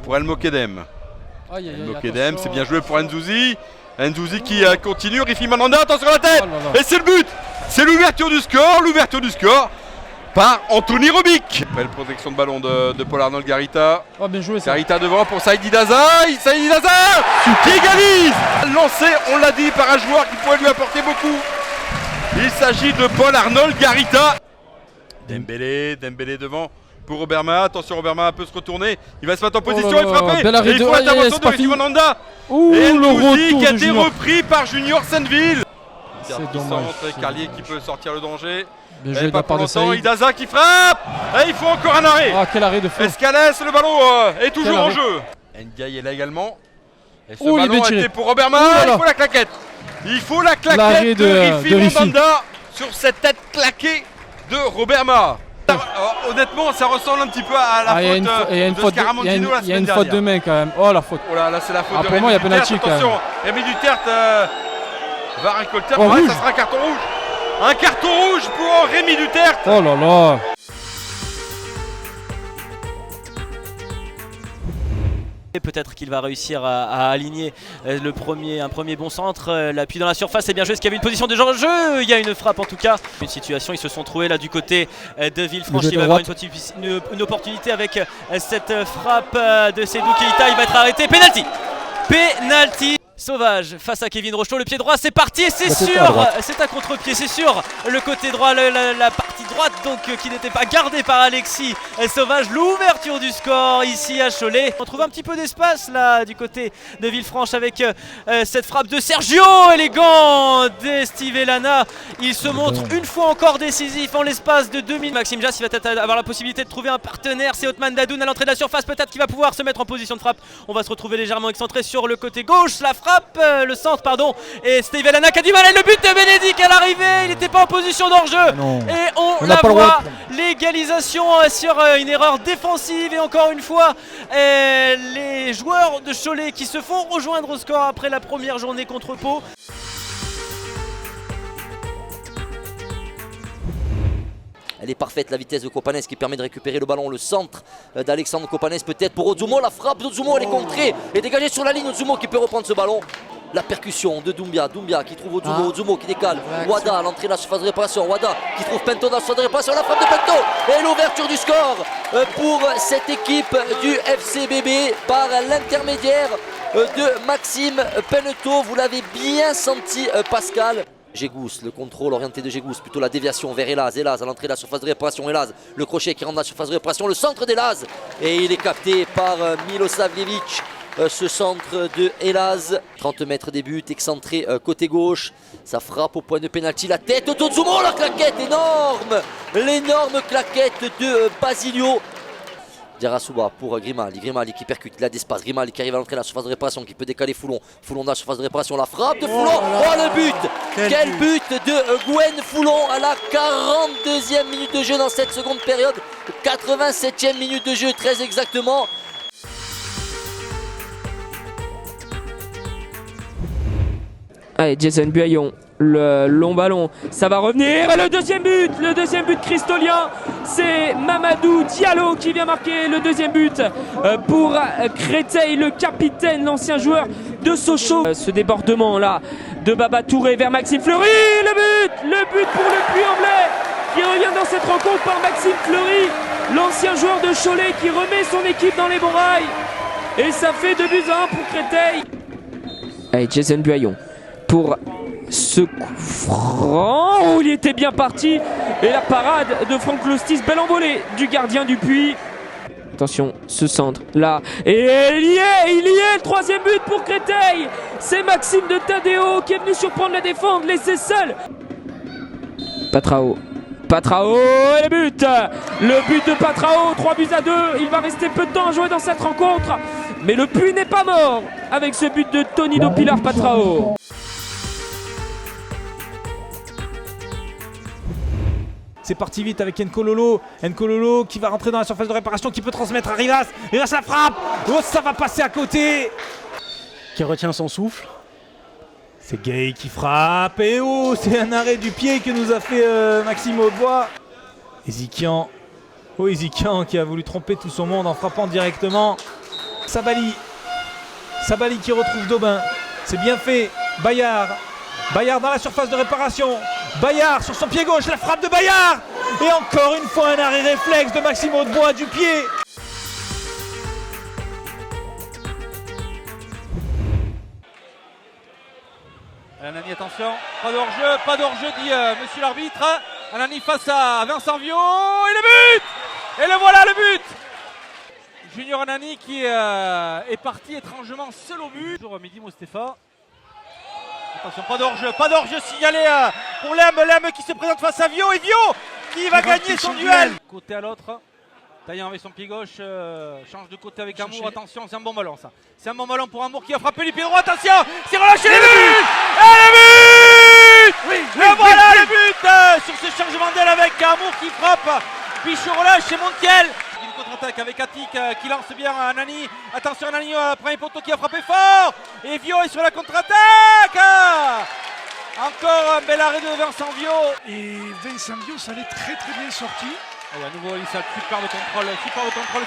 pour El Mokedem. El Mokedem, c'est bien joué pour Nzouzi. Nzouzi qui continue, Rifi Mandanda, attention à la tête. Et c'est le but. C'est l'ouverture du score par Anthony Robic. Belle protection de ballon de Paul Arnold Garita. Oh, bien joué ça. Garita devant pour Saïd Daza. Saïd Daza qui égalise. Lancé, on l'a dit, par un joueur qui pourrait lui apporter beaucoup. Il s'agit de Paul Arnold Garita. Dembélé devant pour Oberma. Attention, Oberma peut se retourner. Il va se mettre en position et frapper. Et il faut l'intervention de Rifi Mandanda. Et Nzouzi qui a été repris par Junior Senneville. C'est dommage. Carlier qui peut sortir le danger. Bien joué de la part de Saïd. Idaza qui frappe. Et il faut encore un arrêt. Ah, quel arrêt de fou. Escalès, le ballon est toujours en jeu. Ndiaye est là également. Et ce ballon a été pour Oberma. Il faut la claquette. Il faut la claquette de Rifi Mandanda sur cette tête claquée de Roberma. Honnêtement, ça ressemble un petit peu à la faute de Scaramandino la semaine dernière. Il y a une faute de main quand même. Oh, la faute. Oh là, là c'est la faute de pour moi, il y a penalty quand même. Attention, Rémi Duterte va récolter. Ouais, ça sera un carton rouge. Un carton rouge pour Rémi Duterte. Oh là là. Peut-être qu'il va réussir à aligner un premier bon centre. L'appui dans la surface, c'est bien joué. Est-ce qu'il y avait une position de jeu? Il y a une frappe en tout cas. Une situation, ils se sont trouvés là du côté de Villefranche. Il va avoir une opportunité avec cette frappe de Seydou Keita. Il va être arrêté. Penalty. Sauvage face à Kevin Rocheteau, le pied droit, c'est parti et c'est sûr, c'est un contre-pied, c'est sûr. Le côté droit, la partie droite donc qui n'était pas gardée par Alexis Sauvage. L'ouverture du score ici à Cholet. On trouve un petit peu d'espace là du côté de Villefranche avec cette frappe de Sergio, élégant de Steve Elana. Il se montre une fois encore décisif en l'espace de 2 minutes. Maxime Jass, il va peut-être avoir la possibilité de trouver un partenaire. C'est Othman Dadoun à l'entrée de la surface, peut-être qu'il va pouvoir se mettre en position de frappe. On va se retrouver légèrement excentré sur le côté gauche. La frappe, le centre pardon, et Steve Elana qui a du mal, et le but de Bénédicte à l'arrivée, il n'était pas en position d'hors-jeu et on la voit, l'égalisation sur une erreur défensive. Et encore une fois les joueurs de Cholet qui se font rejoindre au score après la première journée contre Pau. Elle est parfaite, la vitesse de Kopanes qui permet de récupérer le ballon. Le centre d'Alexandre Kopanes peut-être pour Ozumo. La frappe d'Ozumo, elle est contrée et dégagée sur la ligne. Ozumo qui peut reprendre ce ballon. La percussion de Doumbia qui trouve Ozumo. Ozumo qui décale. Wada à l'entrée de la surface de réparation. Wada qui trouve Pento dans la surface de réparation. La frappe de Pento et l'ouverture du score pour cette équipe du FCBB par l'intermédiaire de Maxime Peneteau. Vous l'avez bien senti, Pascal. Gegous, le contrôle orienté de Gegous, plutôt la déviation vers Elaz à l'entrée de la surface de réparation. Elaz, le crochet qui rentre dans la surface de réparation, le centre d'Elaz et il est capté par Milosavljevic. Ce centre de Elaz, 30 mètres des buts, excentré côté gauche, ça frappe au point de pénalty, la tête d'Ozumo, la claquette énorme, l'énorme claquette de Basilio. Diarra pour Grimaldi qui percute, il a d'espace, Grimaldi qui arrive à l'entrée de la surface de réparation, qui peut décaler Foulon dans la surface de réparation, la frappe de Foulon, oh le but, quel but de Gwen Foulon à la 42e minute de jeu dans cette seconde période, 87e minute de jeu très exactement. Allez, Jason Buaillon, le long ballon, ça va revenir. Et le deuxième but cristolien, c'est Mamadou Diallo qui vient marquer le deuxième but pour Créteil, le capitaine, l'ancien joueur de Sochaux. Ce débordement là de Baba Touré vers Maxime Fleury, le but pour le Puy-en-Velay qui revient dans cette rencontre par Maxime Fleury, l'ancien joueur de Cholet qui remet son équipe dans les bons rails. Et ça fait 2-1 pour Créteil. Allez, Jason Buaillon pour ce coup franc, oh, il était bien parti, et la parade de Franck Lostis, belle envolée du gardien du Puy. Attention, ce centre là, et il y est, le troisième but pour Créteil. C'est Maxime de Tadeo qui est venu surprendre la défense, laissé seul. Patrao, et le but de Patrao, 3-2, il va rester peu de temps à jouer dans cette rencontre, mais le Puy n'est pas mort avec ce but de Tony Pilar Patrao. C'est parti vite avec Nkololo qui va rentrer dans la surface de réparation, qui peut transmettre à Rivas. Rivas la frappe. Oh, ça va passer à côté. Qui retient son souffle. C'est Gay qui frappe. Et oh, c'est un arrêt du pied que nous a fait Maxime Aubois. Ezikian. Oh, Ezikian qui a voulu tromper tout son monde en frappant directement. Sabali qui retrouve Daubin. C'est bien fait. Bayard dans la surface de réparation. Bayard sur son pied gauche, la frappe de Bayard. Et encore une fois un arrêt réflexe de Maxime Hautebois du pied. Anani, attention, pas de hors-jeu dit monsieur l'arbitre. Anani face à Vincent Viau et le but. Et le voilà le but. Junior Anani qui est parti étrangement seul au but. Bonjour Mehdi Mostefa. Attention, pas de hors-jeu signalé pour Lem qui se présente face à Viau et Viau qui va gagner son duel. Côté à l'autre. Taillant avec son pied gauche, change de côté avec Amour, attention, c'est un bon ballon ça. C'est un bon ballon pour Amour qui a frappé du pied droit, attention, c'est relâché le but. Et le but. Le but sur ce changement d'aile avec Amour qui frappe, Pichot relâche et Montiel. Une contre-attaque avec Attic qui lance bien Anani. Attention Anani, premier poteau qui a frappé fort. Et Viau est sur la contre-attaque. Encore un bel arrêt de Vincent Viau. Et Vincent Viau, ça allait très bien sorti. Et à nouveau, Lissa, super de contrôle,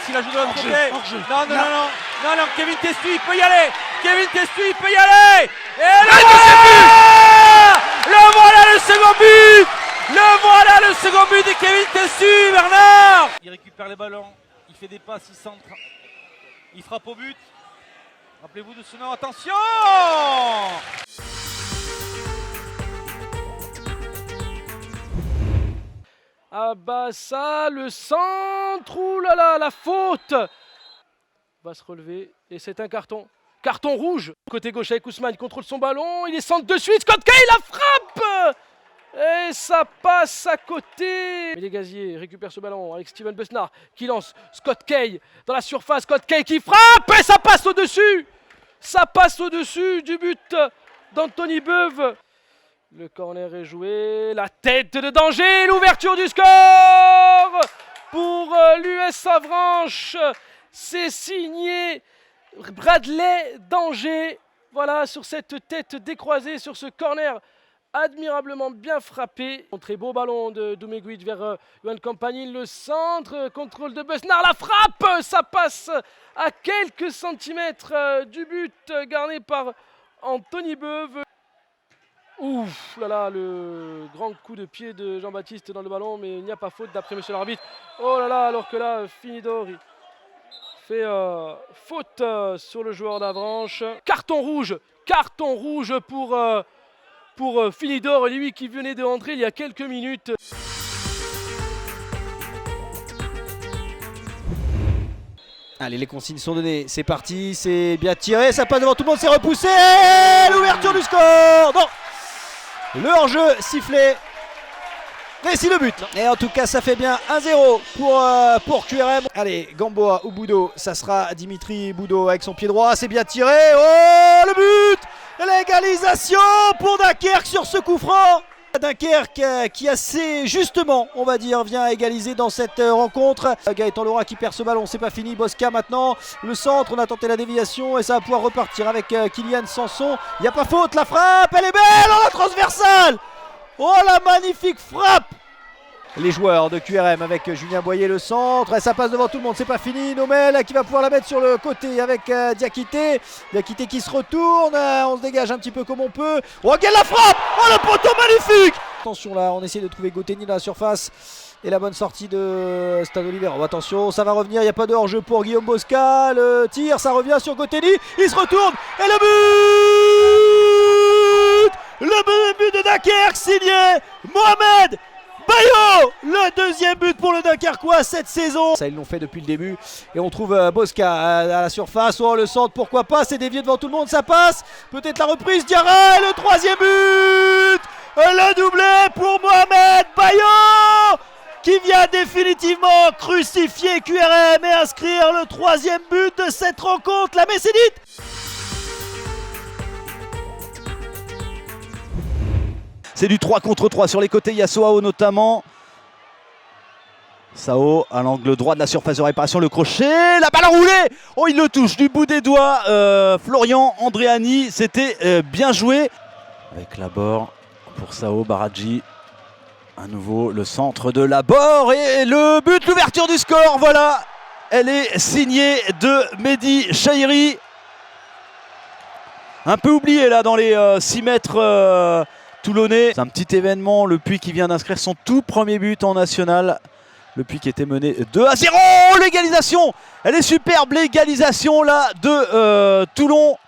s'il a joué de l'autre côté. Non, Kevin Testu, il peut y aller. Et le voilà le second but de Kevin Testu, Bernard. Il récupère les ballons, il fait des passes, il centre, il frappe au but. Rappelez-vous de ce nom, attention. Ah bah ça, le centre, ouh là là, la faute va se relever et c'est un carton. Carton rouge. Côté gauche avec Ousmane, il contrôle son ballon, il est centre de suite, Scott Kay, la frappe. Et ça passe à côté. Les Gaziers récupère ce ballon avec Steven Besnard qui lance Scott Kay dans la surface, Scott Kay qui frappe et ça passe au-dessus. Ça passe au-dessus du but d'Anthony Beuve. Le corner est joué, la tête de danger, l'ouverture du score pour l'US Avranches. C'est signé Bradley Danger. Voilà, sur cette tête décroisée, sur ce corner admirablement bien frappé. Un très beau ballon de Douméguid vers Yohan Campanile, le centre, contrôle de Besnard, la frappe, ça passe à quelques centimètres du but garni par Anthony Beuve. Ouf là là, le grand coup de pied de Jean-Baptiste dans le ballon, mais il n'y a pas faute d'après monsieur l'arbitre. Oh là là, alors que là, Finidor il fait faute sur le joueur d'Avranches. Carton rouge pour Finidor, lui qui venait de rentrer il y a quelques minutes. Allez, les consignes sont données, c'est parti, c'est bien tiré, ça passe devant tout le monde, c'est repoussé, l'ouverture du score. Non, le hors-jeu sifflé, mais si le but. Et en tout cas, ça fait bien 1-0 pour QRM. Allez, Gamboa ou Boudot, ça sera Dimitri Boudot avec son pied droit, c'est bien tiré. Oh, le but, l'égalisation pour Dunkerque sur ce coup franc. Dunkerque qui assez justement, on va dire, vient égaliser dans cette rencontre. Gaëtan Laura qui perd ce ballon, c'est pas fini. Bosca maintenant, le centre, on a tenté la déviation et ça va pouvoir repartir avec Kylian Sanson. Il n'y a pas faute, la frappe, elle est belle, oh la transversale. Oh la magnifique frappe. Les joueurs de QRM avec Julien Boyer le centre, et ça passe devant tout le monde, c'est pas fini. Nomel qui va pouvoir la mettre sur le côté avec Diakité. Diakité qui se retourne, on se dégage un petit peu comme on peut. Oh regarde la frappe, oh le poteau magnifique. Attention là, on essaie de trouver Gauteni dans la surface. Et la bonne sortie de Stade Oliver. Oh, attention, ça va revenir, il n'y a pas de hors-jeu pour Guillaume Bosca. Le tir, ça revient sur Gauteni, il se retourne, et le but. Le but de Dunkerque signé Mohamed Bayo, le deuxième but pour le Dunkerquois cette saison. Ça, ils l'ont fait depuis le début. Et on trouve Bosca à la surface. Oh, le centre, pourquoi pas, c'est dévié devant tout le monde, ça passe. Peut-être la reprise, Diarra, et le troisième but. Le doublé pour Mohamed Bayo, qui vient définitivement crucifier QRM et inscrire le troisième but de cette rencontre. La Messénite. C'est du 3 contre 3 sur les côtés, il y a Soao notamment. Sao à l'angle droit de la surface de réparation, le crochet, la balle enroulée. Oh, il le touche du bout des doigts. Florian Andréani, c'était bien joué. Avec Laborde pour Sao, Baradji. À nouveau le centre de Laborde et le but, l'ouverture du score, voilà. elle est signée de Mehdi Chahiri. Un peu oublié là dans les 6 mètres toulonnais. C'est un petit événement, le Puy qui vient d'inscrire son tout premier but en national. Le Puy qui était mené 2-0, l'égalisation. Elle est superbe, l'égalisation là de Toulon.